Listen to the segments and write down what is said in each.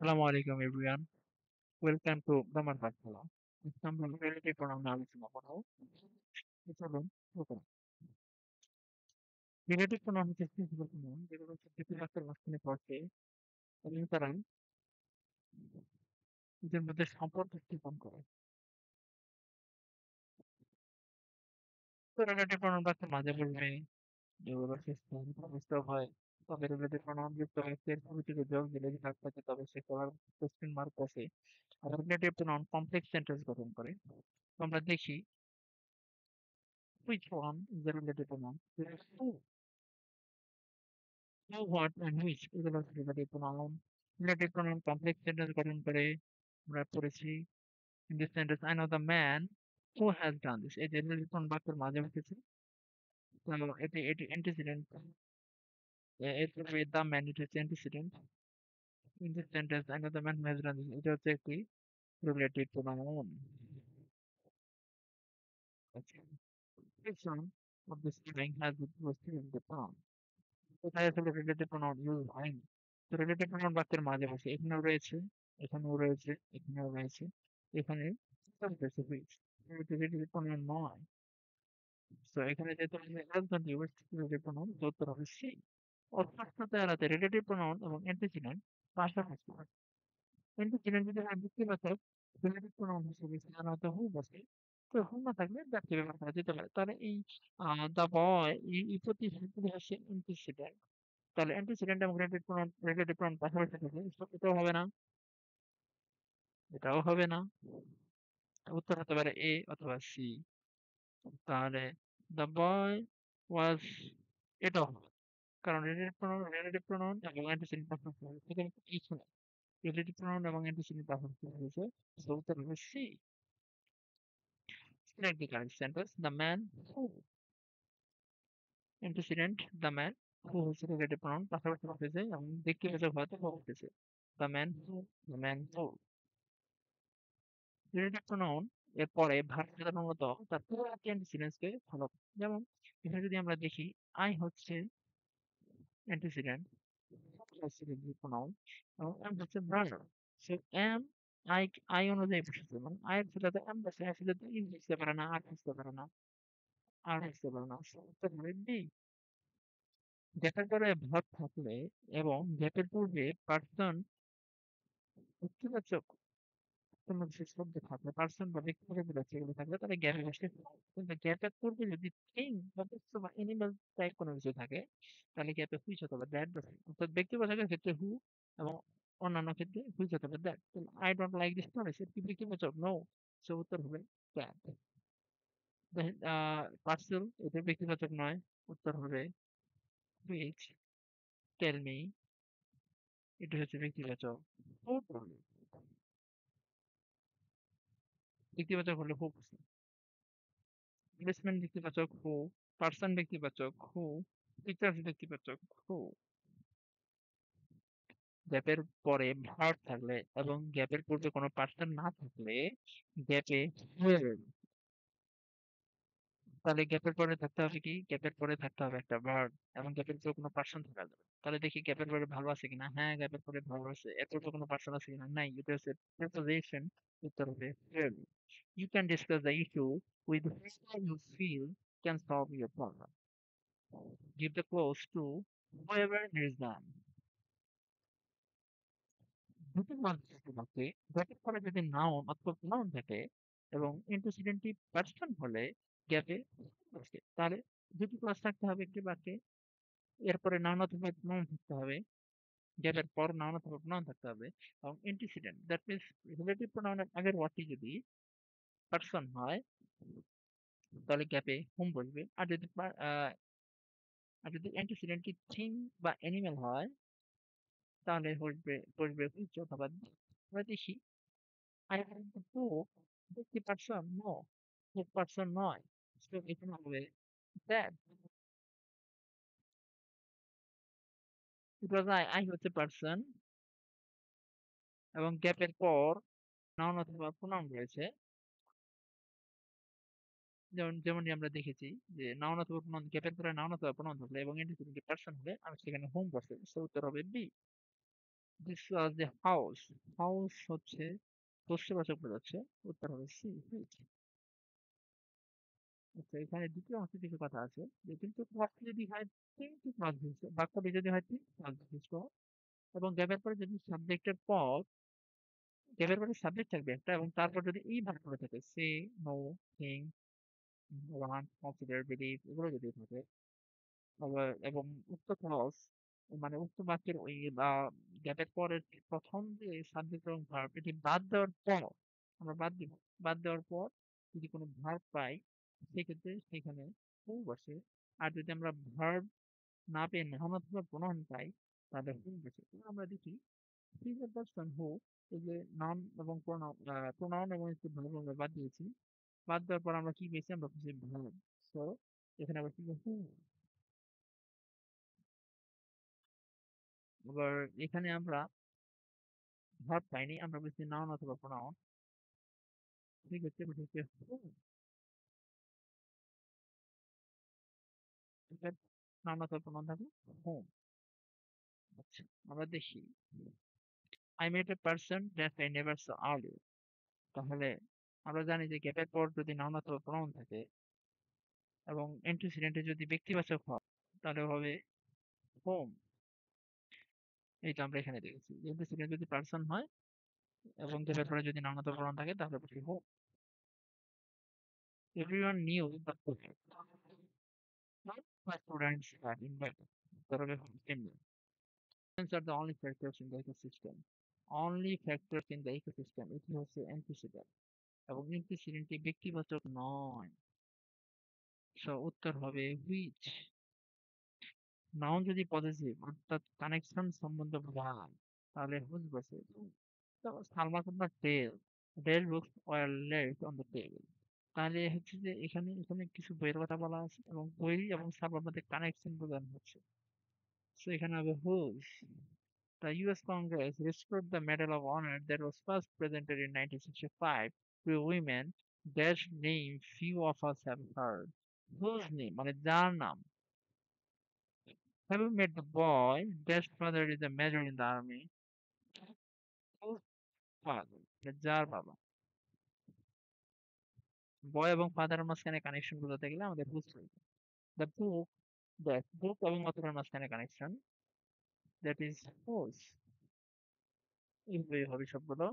Assalamu alaikum everyone. Welcome to Brahman Pathula. আমরা relative pronoun নিয়ে আলোচনা করব। চলুন শুরু করি। রিলেটিভ প্রোনাউন হচ্ছে সিঙ্গুলার প্রোনাউন যেগুলো হচ্ছে দুটি বাক্যের মাঝখানে বসে এবং তারা নিজের মধ্যে সম্পর্ক স্থাপন করে। তো রিলেটিভ প্রোনাউন বাক্যের মাঝে বলবে যেগুলো শেষ পর্যন্ত হয় তবে রিলেটিভ প্রোনাউন যুক্ত বাক্যের শুরু থেকে যোগ দিলে যে ভাগ থাকে তবে সে কলার কোশ্চেন মার্ক বসে। আর রিলেটিভ প্রোনাউন কমপ্লেক্স সেন্টেন্স গঠন করে। তো আমরা দেখি which one is the relative pronoun. There are two. Who, what, and which এগুলো হচ্ছে relative pronoun. Relative pronoun complex sentence গঠন করে আমরা পড়েছি in this sentence I know the man who has done this. এই যে relative pronoun বাক্যের মাঝে বসেছে। তো এটি antecedent. এর পূর্বে the man it হচ্ছে antecedent. In this sentence I know the man who has done this. এটা হচ্ছে একটি relative pronoun. Okay. Which one of this string has the relative pronoun? কোথায় আসলে রিলেটিভ প্রোনাউন ইউজ হয়নি। তো রিলেটিভ প্রোনাউন বাক্যের মাঝে বসে এখানেও রয়েছে, এখানেও রয়েছে, এখানেও রয়েছে, এখানে সব রয়েছে হুইচ। কিন্তু রিলেটিভ প্রোনাউন নয়। তো এখানে যেহেতু আমরা as the newest relative pronoun তো উত্তর হবে সে। অস্পষ্টতা এড়াতে রিলেটিভ প্রোনাউন এবং অ্যান্টিসিডেন্ট পাশাপাশি হয়। অ্যান্টিসিডেন্ট যদি হয় ব্যক্তিবাচক রিলেটিভ প্রোনাউন হিসেবে সাধারণত হু বসে। তো হু না থাকলে ব্যক্তি ব্যবহার করা যেতে পারে। তাহলে এই দ্য বয় এই প্রতিশ্রুতি হচ্ছে অ্যান্টিসিডেন্ট। তাহলে অ্যান্টিসিডেন্ট এবং রিলেটিভ প্রনাউন পাশাপাশি থাকে এটাও হবে না, এটাও হবে না। উত্তর হতে পারে এ অথবা সি। তাহলে দ্য বয় ওয়াজ এটাও হবে। কারণ রিলেটিভ প্রনাউন এবং অ্যান্টিসিডেন্ট পাশাপাশি হবে। এখানে কিছু না। রিলেটিভ প্রনাউন এবং অ্যান্টিসিডেন্ট পাশাপাশি হয়েছে। সো উত্তর হবে C. Select the correct sentence. The man who antecedent the man who হচ্ছে রিলেটিভ প্রনাউন পাশাপাশি হয়েছে এবং ব্যক্তিবাচক হয়তো হতেছে। The man who, the man who relative pronoun এর পরে ভার্ব সাধারণত তার পুরো অ্যান্টিসিডেন্টস কে ফলো করে। যেমন এখানে যদি আমরা দেখি আই হচ্ছে অ্যান্টিসিডেন্ট প্রোনাউন এবং এম হচ্ছে ব্রাজার। সো এম আই আই অনুযায়ী বসেছে মানে আই এর সাথে এম বসে এর সাথে ইন বসতে পারে না আর বসতে পারে না আর বসতে পারে না। So উত্তর হবে ডি। গ্যাপের পরে ভার্ব থাকলে এবং গ্যাপের পূর্বে পার্সন ব্যক্তিবাচক কোনো বিশেষ শব্দ থাকলে পার্সন বা ব্যক্তিগত বোঝাচ্ছে এগুলো থাকলে তাহলে গ্যাপে বসে কিন্তু গ্যাপের পূর্বে যদি থিং বা বস্তু বা এনিম্যাল টাইপ কোনো কিছু থাকে তাহলে গ্যাপে হুইচ অথবা দ্যাট বসে অর্থাৎ ব্যক্তিবাচকের ক্ষেত্রে হু এবং অন্যান্য ক্ষেত্রে হুইচ অথবা that. I don't like this knowledge এর কি ব্যক্তিবাচক নো। সো উত্তর হবে দ্যাট। দেখেন পার্সেল এটা ব্যক্তিবাচক নয় উত্তর হবে হুইচ। টেল মি এটা হচ্ছে ব্যক্তিবাচক। ব্যক্তিবাচক হলে হু। প্লেসমেন্ট ব্যক্তিবাচক হু, পার্সন ব্যক্তিবাচক হু, টিচার্স ব্যক্তিবাচক হু। গ্যাপের পরে ভার্ব থাকলে এবং গ্যাপের পূর্বে কোনো পার্সন না থাকলে গ্যাপে will। তাহলে গ্যাপের পরে থাকতে হবে কি? গ্যাপের পরে থাকতে হবে একটা ভার্ব এবং গ্যাপের পরে কোনো পার্সন থাকা যাবে না। তাহলে দেখি গ্যাপের পরে ভার্ব আছে কিনা। হ্যাঁ, গ্যাপের পরে ভার্ব আছে। এর পরে কোনো পার্সন আছে কিনা? নাই। এটা হচ্ছে preposition। উত্তর হবে will. You can discuss the issue with whoever you feel can solve your problem. Give the clothes to whoever needs them. দুটো মাঝখানে থাকে গ্যাপের পরে যদি নাউন অথবা প্রোনাউন থাকে এবং অ্যান্টিসিডেন্টটি পার্সন হলে গ্যাপে বসে তাহলে দুটি ক্লাস থাকতে হবে একটি বাক্যে। এরপরে নাউন অথবা প্রোনাউন থাকতে হবে। গ্যাপের পর নাউন অথবা প্রোনাউন থাকতে হবে এবং অ্যান্টিসিডেন্ট দ্যাট মিন্স রিলেটিভ প্রোনাউনের আগের ওয়ার্ডটি যদি পার্সন হয় তাহলে গ্যাপে হুম বসবে। আর যদি অ্যান্টিসিডেন্টটি থিং বা অ্যানিমেল হয় তাহলে বসবে হুইচ অথবা the। আমরা দেখি I have the book 50% no 100% নয়। So এখানে হবে that because I হচ্ছে পার্সন এবং গ্যাপের পর নাউন অথবা প্রোনাউন রয়েছে। যেমনটি আমরা দেখেছি যে নাউন অথবা প্রোনাউন গ্যাপের পরে নাউন অথবা প্রোনাউন থাকলে এবং এন্টিসিডেন্ট পার্সন হলে আমি সেখানে হোম বসে। সো উত্তর হবে B. This was the house. House হচ্ছে প্রশ্নবাচক বোঝাচ্ছে। উত্তর হবে সি, হুইচ। আচ্ছা, এখানে দ্বিতীয় অংশে কিছু কথা আছে যে কিন্তু বাক্য যদি হয় কিন্তু ক্লজ বিশিষ্ট, বাক্যটি যদি হয় তিন ক্লজ বিশিষ্ট এবং গ্যাপের পরে যদি সাবজেক্টের পর গ্যাপের পরে সাবজেক্ট থাকবে একটা এবং তারপর যদি এই ভার্বগুলো থাকে say, know, think, want, consider, believe এগুলো যদি থাকে এবং উক্ত ক্লজ মানে উক্ত বাক্যের ওই বা গ্যাপের পরের প্রথম যে সাবজেক্ট এবং ভার্ব এটি বাদ দেওয়ার পর আমরা বাদ দিব। বাদ দেওয়ার পর যদি কোনো ভার্ব পাই সেক্ষেত্রে সেখানে হু বসে। আর যদি আমরা ভার্ব না পেয়ে নাউন অথবা প্রোনাউন পাই তাহলে হু বসে। আমরা দেখি he is a person who এই যে নাউন এবং প্রোনাউন এবং একটি ভার্ব আমরা বাদ দিয়েছি। বাদ দেওয়ার পর আমরা কি পেয়েছি? আমরা পেয়েছি ভার্ব। সো এখানে আবার কি হু। এবার এখানে আমরা ভার্ব পাইনি, আমরা পেয়েছি নাউন অথবা প্রোনাউন। সেক্ষেত্রে পেয়েছি হু। এটা নাউন অথবা প্রোনাউন থাকলে হোম। আচ্ছা, আমরা দেখি I met a person that I never saw earlier. তাহলে আমরা জানি যে গ্যাপের পর যদি নাউন অথবা প্রোনাউন থাকে এবং অ্যান্টিসিডেন্টে যদি ব্যক্তিবাচক হয় তাহলে হবে হোম। এইটা আমরা এখানে দেখেছি। অ্যান্টিসিডেন্ট যদি পার্সন হয় এবং গ্যাপের পরে যদি নাউন অথবা প্রোনাউন থাকে তাহলে বলছি home. Everyone knew the project. My students had invited. তাহলে home. Humans are the only factors in the ecosystem. Only factors in the ecosystem. এটি হচ্ছে antecedent এবং antecedentটি ব্যক্তিবাচক নয়। সো উত্তর হবে which। নাউন যদি পজিটিভ অর্থাৎ কানেকশন সম্বন্ধ বোঝায় তাহলে হুজ বসে। Salma could not tell their books were left on the table. তাহলে হচ্ছে যে এখানে এখানে কিছু বইয়ের কথা বলা আছে এবং বই এবং সালমার মধ্যে কানেকশন বোঝানো হচ্ছে। সো এখানে হবে whose. The US Congress restored the Medal of Honor that was first presented in 1965 to women whose name few of us have heard. Whose name? মানে যার নাম। Have you met the boy? Their father is a major in the army. Whose father? মানে যার বাবা। বয় এবং ফাদারের মাঝখানে connection বোঝাতে গেলে আমাদের হুজ লাগবে। দ্য বুক, দ্যাট বুক এবং অথরের মাঝখানে কানেকশন দ্যাট ইজ হুজ। এইভাবে হবে সবগুলো।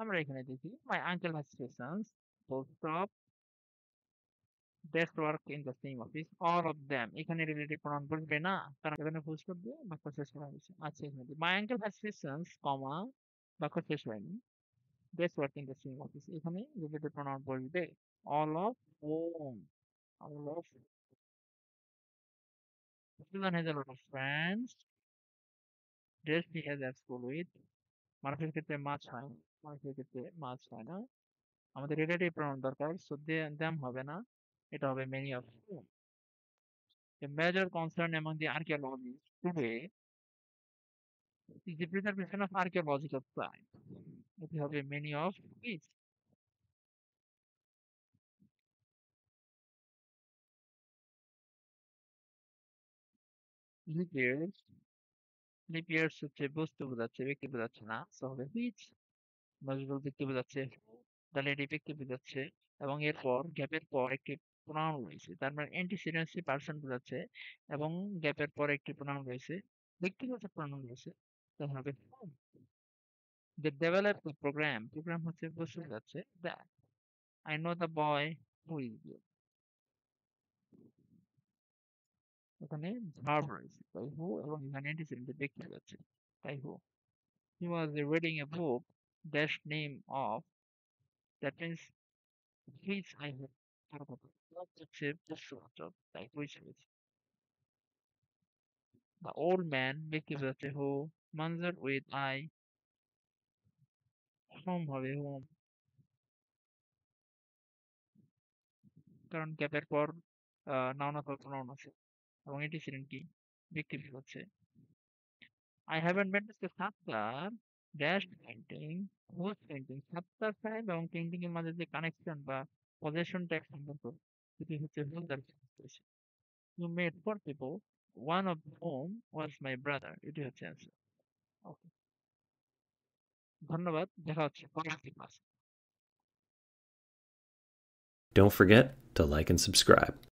আমরা এখানে দেখি মাই uncle has three sons, full stop, that work in the same office, all of them এখানে রিলেটিভ প্রনাউন বসবে না কারণ এখানে ফুল স্টপ দিয়ে বাক্য শেষ করা হয়েছে। আচ্ছা, এখানে my uncle has three sons comma বাক্য শেষ হয়নি, that work in the same office এখানে রিলেটিভ প্রনাউন বসবে। all of whom, all of Susan has a lot of friends that she has at school with। মানুষের ক্ষেত্রে মাছ হয় না, মানুষের ক্ষেত্রে মাছ হয় না। আমাদের রিলেটিভ প্রনাউন দরকার, সো them হবে না, এটা হবে many of whom। The major concern among the archaeologists today is the preservation of archaeological sites. এটি হবে many of which। Leap years, leap years হচ্ছে বস্তু বোঝাচ্ছে, ব্যক্তি বোঝাচ্ছে না, so হবে which। নজরুল ব্যক্তি বোঝাচ্ছে, তাহলে এটি ব্যক্তি বোঝাচ্ছে এবং এরপর গ্যাপের পর একটি প্রোনাউন রয়েছে, তার মানে অ্যান্টিসিডেন্সি পার্সন বোঝাচ্ছে এবং গ্যাপের পর একটি প্রোনাউন রয়েছে, ব্যক্তিবাচক প্রোনাউন রয়েছে, তাহলে হবে whom। The developed program, program হচ্ছে বস্তু বোঝাচ্ছে, that I know the boy who is good। ওখানে ভার্ব রয়েছে তাই হু এবং এখানে অ্যান্টিসিডেন্ট ব্যক্তি বোঝাচ্ছে তাই হু। He was reading a book dash name of, that means which I have তার কথা হচ্ছে প্রশ্নবাচক তাই which হয়েছে। The old man ব্যক্তি বোঝাচ্ছে who, Manzar with I, whom হবে whom কারণ গ্যাপের পর নাউন অথবা প্রনাউন আছে এবং অ্যান্টিসিডেন্ট কি ব্যক্তি বোঝাচ্ছে। I haven't met Mr. Sattar dash painting, whose painting Sattar সাহেব এবং পেইন্টিং এর মাঝে যে কানেকশন বা পজেশন ট্যাগ সম্পর্ক সেটি হচ্ছে whose দ্বারা হয়েছে। You met four people, one of whom was my brother। এটি হচ্ছে answer। ওকে। ধন্যবাদ। দেখা হচ্ছে পরবর্তী ক্লাসে। Don't forget to like and subscribe.